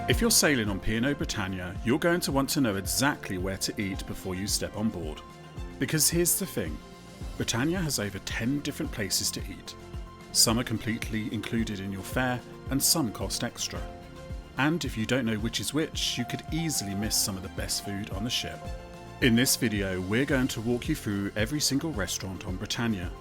If you're sailing on P&O Britannia, you're going to want to know exactly where to eat before you step on board. Because here's the thing, Britannia has over 10 different places to eat. Some are completely included in your fare and some cost extra. And if you don't know which is which, you could easily miss some of the best food on the ship. In this video, we're going to walk you through every single restaurant on Britannia.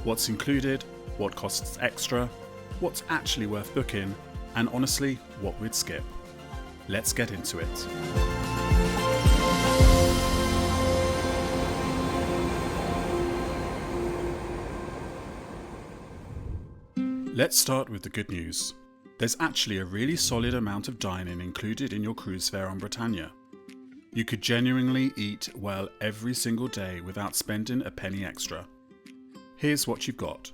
What's included, what costs extra, what's actually worth booking, and honestly, what we'd skip. Let's get into it. Let's start with the good news. There's actually a really solid amount of dining included in your cruise fare on Britannia. You could genuinely eat well every single day without spending a penny extra. Here's what you've got.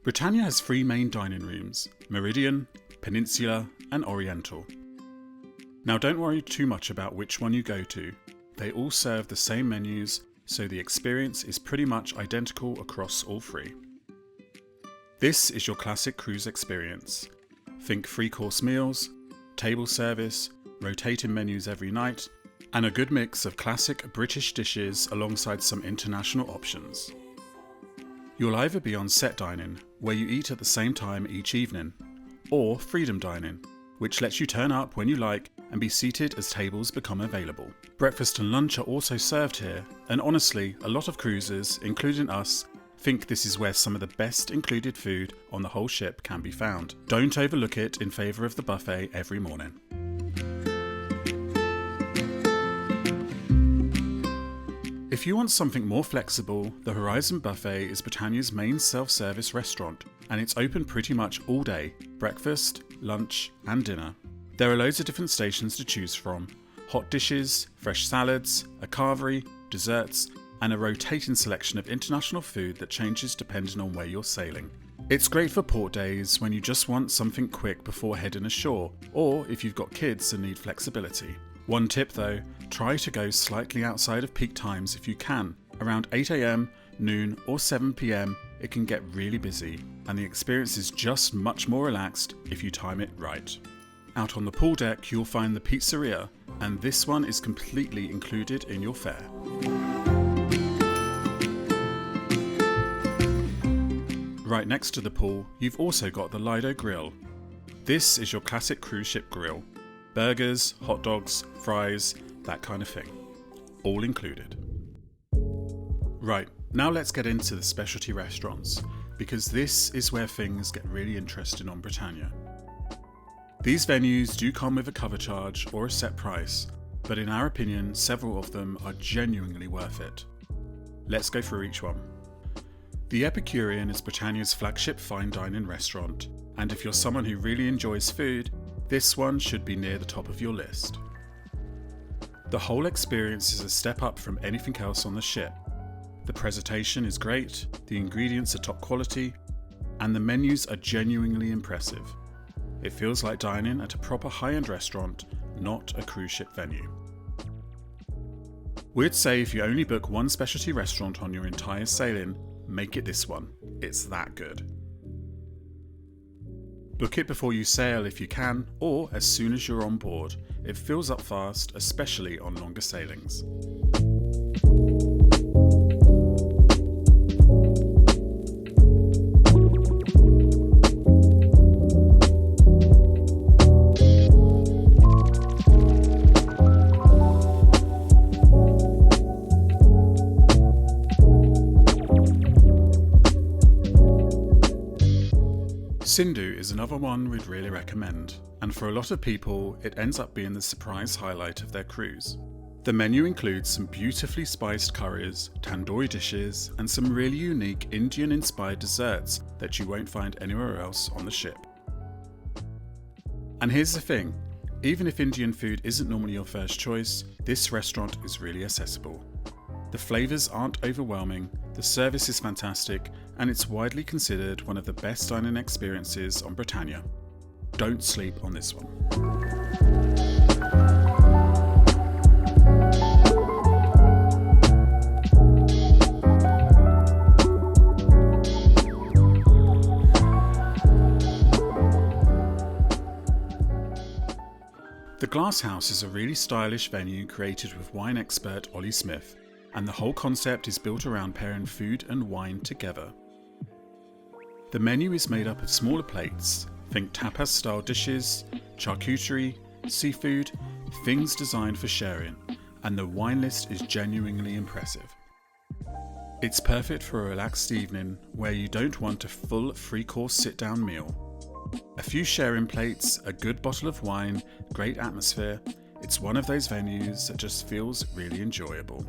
Britannia has 3 main dining rooms, Meridian, Peninsular and Oriental. Now don't worry too much about which one you go to. They all serve the same menus, so the experience is pretty much identical across all 3. This is your classic cruise experience. Think 3-course meals, table service, rotating menus every night, and a good mix of classic British dishes alongside some international options. You'll either be on set dining, where you eat at the same time each evening, or freedom dining, which lets you turn up when you like and be seated as tables become available. Breakfast and lunch are also served here, and honestly, a lot of cruisers, including us, think this is where some of the best included food on the whole ship can be found. Don't overlook it in favour of the buffet every morning. If you want something more flexible, the Horizon Buffet is Britannia's main self-service restaurant, and it's open pretty much all day, breakfast, lunch and dinner. There are loads of different stations to choose from, hot dishes, fresh salads, a carvery, desserts, and a rotating selection of international food that changes depending on where you're sailing. It's great for port days when you just want something quick before heading ashore, or if you've got kids and need flexibility. One tip though, try to go slightly outside of peak times if you can. Around 8 AM, noon or 7 PM it can get really busy, and the experience is just much more relaxed if you time it right. Out on the pool deck you'll find the Pizzeria, and this one is completely included in your fare. Right next to the pool, you've also got the Lido grill. This is your classic cruise ship grill. Burgers, hot dogs, fries, that kind of thing. All included. Right, now let's get into the specialty restaurants, because this is where things get really interesting on Britannia. These venues do come with a cover charge or a set price, but in our opinion, several of them are genuinely worth it. Let's go through each one. The Epicurean is Britannia's flagship fine dining restaurant, and if you're someone who really enjoys food, this one should be near the top of your list. The whole experience is a step up from anything else on the ship. The presentation is great, the ingredients are top quality, and the menus are genuinely impressive. It feels like dining at a proper high-end restaurant, not a cruise ship venue. We'd say if you only book one specialty restaurant on your entire sailing, make it this one. It's that good. Book it before you sail if you can, or as soon as you're on board. It fills up fast, especially on longer sailings. Sindhu is another one we'd really recommend, and for a lot of people it ends up being the surprise highlight of their cruise. The menu includes some beautifully spiced curries, tandoori dishes, and some really unique Indian-inspired desserts that you won't find anywhere else on the ship. And here's the thing, even if Indian food isn't normally your first choice, this restaurant is really accessible. The flavours aren't overwhelming, the service is fantastic, and it's widely considered one of the best dining experiences on Britannia. Don't sleep on this one. The Glass House is a really stylish venue created with wine expert Ollie Smith, and the whole concept is built around pairing food and wine together. The menu is made up of smaller plates, think tapas style dishes, charcuterie, seafood, things designed for sharing, and the wine list is genuinely impressive. It's perfect for a relaxed evening where you don't want a full 3-course sit-down meal. A few sharing plates, a good bottle of wine, great atmosphere. It's one of those venues that just feels really enjoyable.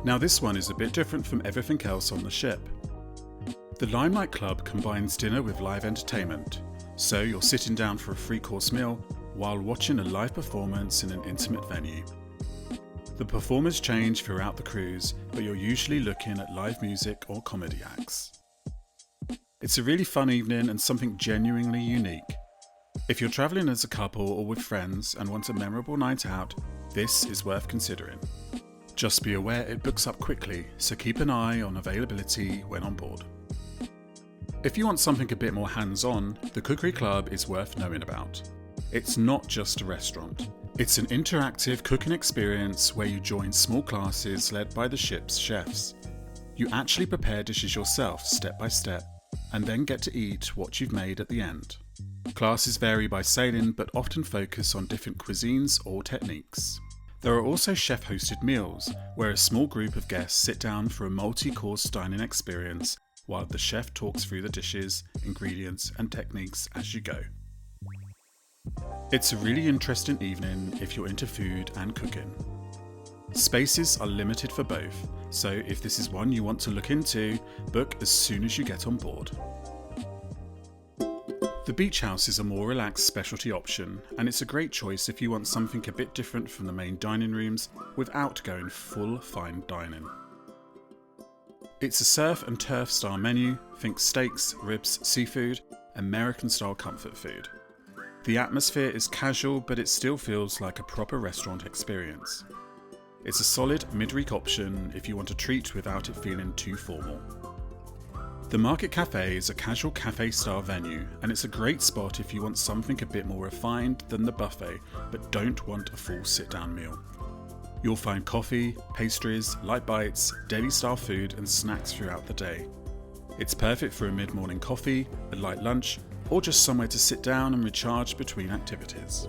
Now this one is a bit different from everything else on the ship. The Limelight Club combines dinner with live entertainment, so you're sitting down for a 3-course meal while watching a live performance in an intimate venue. The performers change throughout the cruise, but you're usually looking at live music or comedy acts. It's a really fun evening and something genuinely unique. If you're travelling as a couple or with friends and want a memorable night out, this is worth considering. Just be aware it books up quickly, so keep an eye on availability when on board. If you want something a bit more hands-on, the Cookery Club is worth knowing about. It's not just a restaurant. It's an interactive cooking experience where you join small classes led by the ship's chefs. You actually prepare dishes yourself step by step, and then get to eat what you've made at the end. Classes vary by sailing but often focus on different cuisines or techniques. There are also chef-hosted meals, where a small group of guests sit down for a multi-course dining experience while the chef talks through the dishes, ingredients and techniques as you go. It's a really interesting evening if you're into food and cooking. Spaces are limited for both, so if this is one you want to look into, book as soon as you get on board. The beach house is a more relaxed specialty option, and it's a great choice if you want something a bit different from the main dining rooms without going full fine dining. It's a surf and turf style menu, think steaks, ribs, seafood, American style comfort food. The atmosphere is casual, but it still feels like a proper restaurant experience. It's a solid midweek option if you want a treat without it feeling too formal. The Market Café is a casual cafe style venue, and it's a great spot if you want something a bit more refined than the buffet but don't want a full sit down meal. You'll find coffee, pastries, light bites, deli style food and snacks throughout the day. It's perfect for a mid-morning coffee, a light lunch, or just somewhere to sit down and recharge between activities.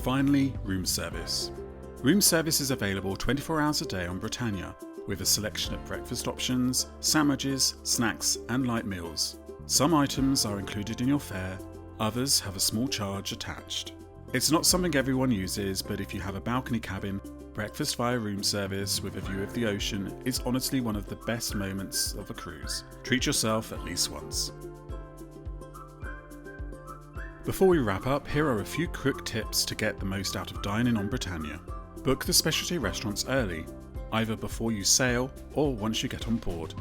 Finally, room service. Room service is available 24 hours a day on Britannia, with a selection of breakfast options, sandwiches, snacks and light meals. Some items are included in your fare, others have a small charge attached. It's not something everyone uses, but if you have a balcony cabin, breakfast via room service with a view of the ocean is honestly one of the best moments of a cruise. Treat yourself at least once. Before we wrap up, here are a few quick tips to get the most out of dining on Britannia. Book the specialty restaurants early, either before you sail or once you get on board.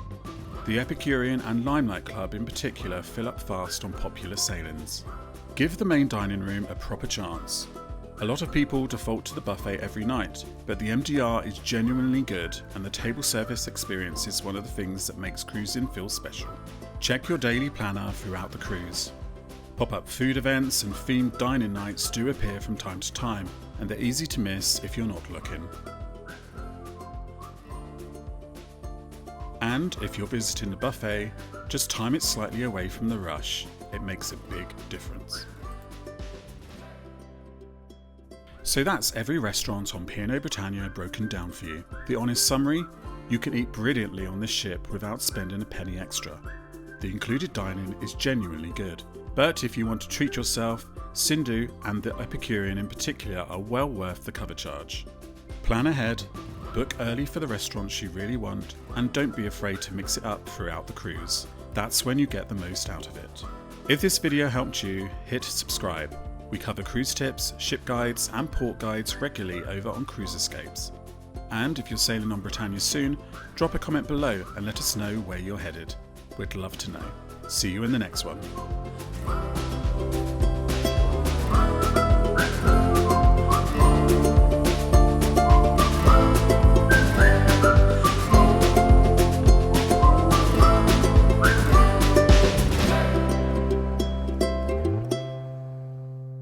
The Epicurean and Limelight Club in particular fill up fast on popular sailings. Give the main dining room a proper chance. A lot of people default to the buffet every night, but the MDR is genuinely good and the table service experience is one of the things that makes cruising feel special. Check your daily planner throughout the cruise. Pop-up food events and themed dining nights do appear from time to time, and they're easy to miss if you're not looking. And if you're visiting the buffet, just time it slightly away from the rush. It makes a big difference. So that's every restaurant on P&O Britannia broken down for you. The honest summary: you can eat brilliantly on this ship without spending a penny extra. The included dining is genuinely good. But if you want to treat yourself, Sindhu and the Epicurean in particular are well worth the cover charge. Plan ahead, Book early for the restaurants you really want, and don't be afraid to mix it up throughout the cruise. That's when you get the most out of it. If this video helped you, hit subscribe. We cover cruise tips, ship guides and port guides regularly over on Cruise Escapes. And if you're sailing on Britannia soon, drop a comment below and let us know where you're headed. We'd love to know. See you in the next one.